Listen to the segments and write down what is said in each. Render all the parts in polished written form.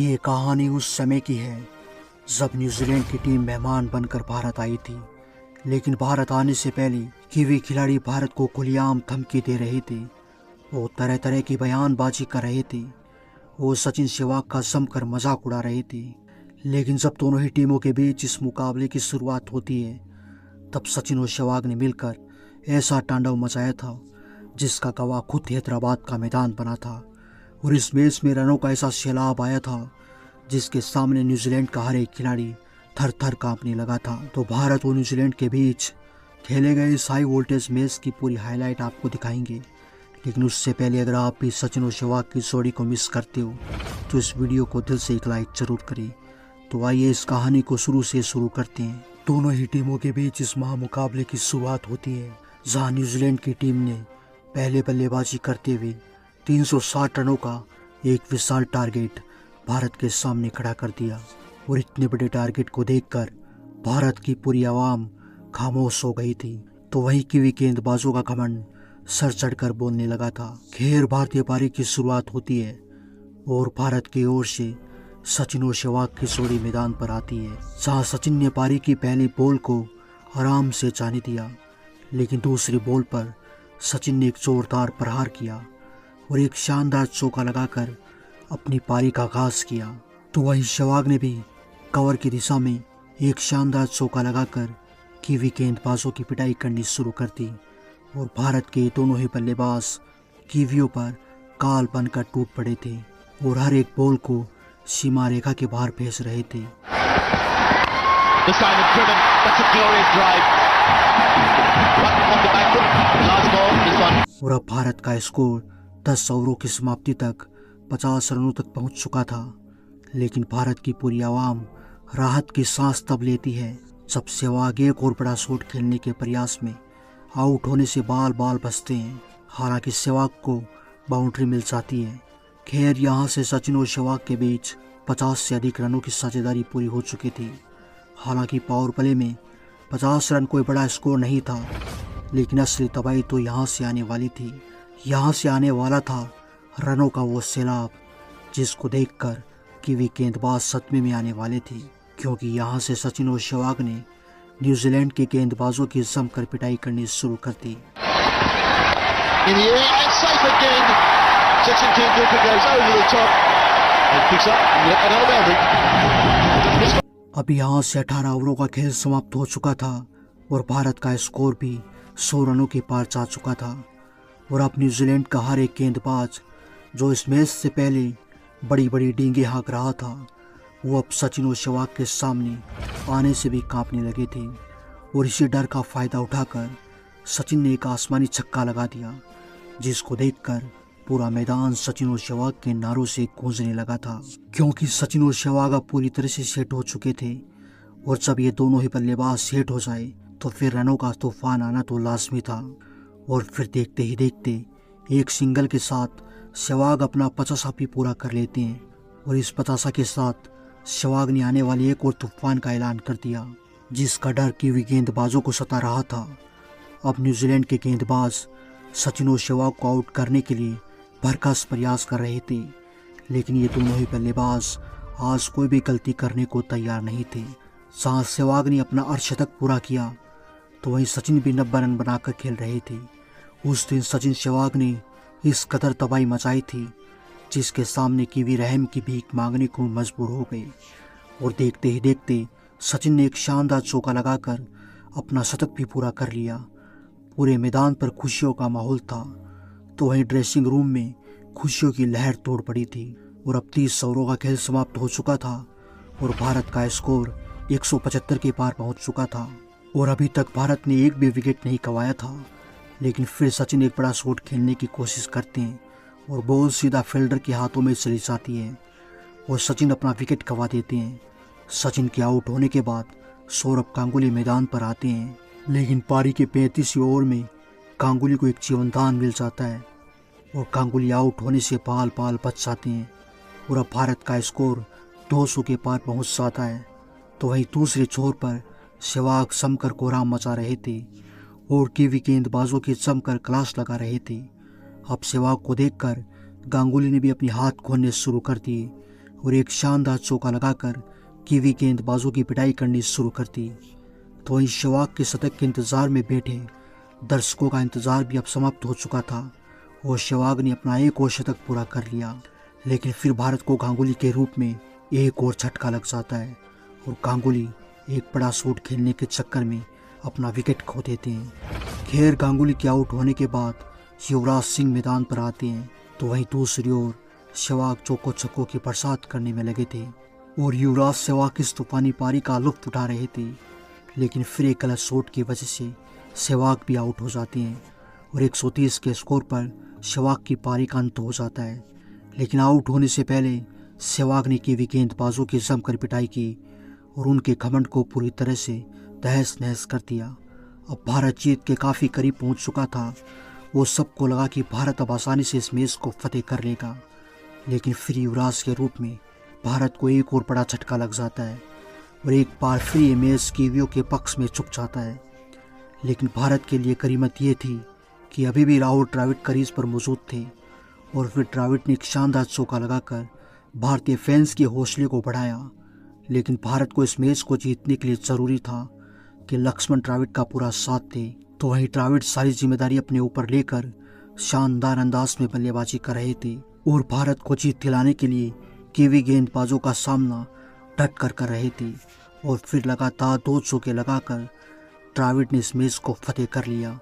ये कहानी उस समय की है जब न्यूजीलैंड की टीम मेहमान बनकर भारत आई थी। लेकिन भारत आने से पहले कीवी खिलाड़ी भारत को खुलेआम धमकी दे रहे थे। वो तरह तरह की बयानबाजी कर रहे थे। वो सचिन सहवाग का जमकर मजाक उड़ा रहे थे। लेकिन जब दोनों ही टीमों के बीच इस मुकाबले की शुरुआत होती है, तब सचिन और सहवाग ने मिलकर ऐसा तांडव मचाया था जिसका गवाह खुद हैदराबाद का मैदान बना था। और इस मैच में रनों का ऐसा सैलाब आया था जिसके सामने न्यूजीलैंड का हर एक खिलाड़ी थर थर कांपने लगा था। तो भारत और न्यूजीलैंड के बीच खेले गए इस हाई वोल्टेज मैच की पूरी हाईलाइट आपको दिखाएंगे। लेकिन उससे पहले अगर आप भी सचिन और सहवाग की जोड़ी को मिस करते हो तो इस वीडियो को दिल से एक लाइक जरूर करें। तो आइए इस कहानी को शुरू से शुरू करते हैं। दोनों ही टीमों के बीच इस महामुकाबले की शुरुआत होती है, जहां न्यूजीलैंड की टीम ने पहले बल्लेबाजी करते हुए 360 रनों का एक विशाल टारगेट भारत के सामने खड़ा कर दिया। और इतने बड़े टारगेट को देखकर भारत की पूरी आवाम खामोश हो गई थी। तो वहीं कीवी गेंदबाजों का घमंड सर चढ़कर बोलने लगा था। खैर, भारतीय पारी की शुरुआत होती है और भारत की ओर से सचिन और सहवाग की जोड़ी मैदान पर आती है, जहां सचिन ने पारी की पहली बॉल को आराम से जाने दिया। लेकिन दूसरी बॉल पर सचिन ने एक जोरदार प्रहार किया और एक शानदार चौका लगाकर अपनी पारी का आगाज किया। तो वहीं सहवाग ने भी कवर की दिशा में एक शानदार चौका लगाकर कीवी गेंदबाजों की पिटाई करनी शुरू कर दी। और भारत के दोनों ही बल्लेबाज कीवियों पर काल बनकर टूट पड़े थे और हर एक बॉल को सीमा रेखा के बाहर भेज रहे थे। और अब भारत का स्कोर 10 ओवरों की समाप्ति तक 50 रनों तक पहुंच चुका था। लेकिन भारत की पूरी आवाम राहत की सांस तब लेती है जब सहवाग एक और बड़ा शॉट खेलने के प्रयास में आउट होने से बाल बाल बचते हैं। हालांकि सहवाग को बाउंड्री मिल जाती है। खैर, यहाँ से सचिन और सहवाग के बीच 50 से अधिक रनों की साझेदारी पूरी हो चुकी थी। हालांकि पावर प्ले में 50 रन कोई बड़ा स्कोर नहीं था, लेकिन असली तबाही तो यहाँ से आने वाली थी। यहाँ से आने वाला था रनों का वो सैलाब जिसको देखकर कीवी गेंदबाज सदमे में आने वाले थे, क्योंकि यहाँ से सचिन और सहवाग ने न्यूजीलैंड के गेंदबाजों की जमकर पिटाई करनी शुरू कर दी। अब यहाँ से 18 ओवरों का खेल समाप्त हो चुका था और भारत का स्कोर भी 100 रनों के पार जा चुका था। और अब न्यूजीलैंड का हर एक गेंदबाज जो इस मैच से पहले बड़ी बड़ी डींगे हाँक रहा था, वो अब सचिन और सहवाग के सामने आने से भी कांपने लगे थे। और इसी डर का फायदा उठाकर सचिन ने एक आसमानी छक्का लगा दिया, जिसको देखकर पूरा मैदान सचिन और सहवाग के नारों से गूंजने लगा था, क्योंकि सचिन और सहवाग अब पूरी तरह से सेट हो चुके थे। और जब ये दोनों ही बल्लेबाज सेट हो जाए तो फिर रनों का तूफान आना तो लाजमी था। और फिर देखते ही देखते एक सिंगल के साथ सहवाग अपना 50 भी पूरा कर लेते हैं। और इस 50 के साथ सहवाग ने आने वाली एक और तूफान का ऐलान कर दिया, जिसका डर कीवी गेंदबाजों को सता रहा था। अब न्यूजीलैंड के गेंदबाज सचिन और सहवाग को आउट करने के लिए भरकस प्रयास कर रहे थे, लेकिन ये दोनों ही बल्लेबाज आज कोई भी गलती करने को तैयार नहीं थे। जहाँ सहवाग ने अपना अर्धशतक पूरा किया तो वहीं सचिन भी 90 रन बनाकर खेल रहे थे। उस दिन सचिन सहवाग ने इस कदर तबाही मचाई थी जिसके सामने कीवी रहम की भीख मांगने को मजबूर हो गए। और देखते ही देखते सचिन ने एक शानदार चौका लगाकर अपना शतक भी पूरा कर लिया। पूरे मैदान पर खुशियों का माहौल था। तो वहीं ड्रेसिंग रूम में खुशियों की लहर तोड़ पड़ी थी। और अब 30 ओवरों का खेल समाप्त हो चुका था और भारत का स्कोर 175 के पार पहुंच चुका था। और अभी तक भारत ने एक भी विकेट नहीं गंवाया था। लेकिन फिर सचिन एक बड़ा शॉट खेलने की कोशिश करते हैं और बॉल सीधा फील्डर के हाथों में चली जाती है और सचिन अपना विकेट गंवा देते हैं। सचिन के आउट होने के बाद सौरभ गांगुली मैदान पर आते हैं, लेकिन पारी के 35वें ओवर में गांगुली को एक जीवनदान मिल जाता है और गांगुली आउट होने से बाल बाल बच जाते हैं। और अब भारत का स्कोर 200 के पार पहुंच जाता है। तो वहीं दूसरे छोर पर सहवाग जमकर कोहराम मचा रहे थे और कीवी गेंदबाजों की जमकर क्लास लगा रहे थे। अब सहवाग को देखकर गांगुली ने भी अपनी हाथ खोलने शुरू कर दिए, और एक शानदार चौका लगाकर कीवी गेंदबाजों की पिटाई करनी शुरू कर दी। तो वहीं सहवाग के शतक के इंतजार में बैठे दर्शकों का इंतजार भी अब समाप्त हो चुका था और सहवाग ने अपना एक और शतक पूरा कर लिया। लेकिन फिर भारत को गांगुली के रूप में एक और झटका लग जाता है और गांगुली एक बड़ा शॉट खेलने के चक्कर में अपना विकेट खो देते हैं। खैर, गांगुली के आउट होने के बाद युवराज सिंह मैदान पर आते हैं, तो वहीं दूसरी ओर सहवाग चौको छक्कों की बरसात करने में लगे थे और युवराज सहवाग की इस तूफानी पारी का लुत्फ उठा रहे थे। लेकिन फिर एक गलत शॉट की वजह से सहवाग भी आउट हो जाते हैं और 130 के स्कोर पर सहवाग की पारी का अंत हो जाता है। लेकिन आउट होने से पहले सहवाग ने कीवी गेंदबाजों की जमकर पिटाई की और उनके घमंड को पूरी तरह से तहस नहस कर दिया। अब भारत जीत के काफ़ी करीब पहुंच चुका था। वो सबको लगा कि भारत अब आसानी से इस मैच को फतेह कर लेगा। लेकिन फिर युवराज के रूप में भारत को एक और बड़ा झटका लग जाता है और एक बार फिर ये मैच कीवियों के पक्ष में चुक जाता है। लेकिन भारत के लिए करीमत ये थी कि अभी भी राहुल द्रविड़ क्रीज पर मौजूद थे और फिर द्रविड़ ने एक शानदार चौका लगाकर भारतीय फैंस के हौसले को बढ़ाया। लेकिन भारत को इस मैच को जीतने के लिए ज़रूरी था कि लक्ष्मण द्रविड़ का पूरा साथ दे। तो वहीं द्रविड़ सारी जिम्मेदारी अपने ऊपर लेकर शानदार अंदाज में बल्लेबाजी कर रहे थे और भारत को जीत दिलाने के लिए कीवी गेंदबाजों का सामना डट कर रहे थे और फिर लगातार 2 चौके लगाकर द्रविड़ ने इस मैच को फतेह कर लिया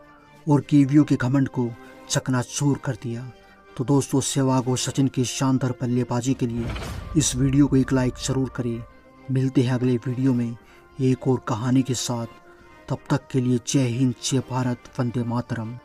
और कीवियों के घमंड को चकनाचूर कर दिया। तो दोस्तों, सहवाग और सचिन की शानदार बल्लेबाजी के लिए इस वीडियो को एक लाइक जरूर करें। मिलते हैं अगले वीडियो में एक और कहानी के साथ। तब तक के लिए जय हिंद, जय भारत, वंदे मातरम।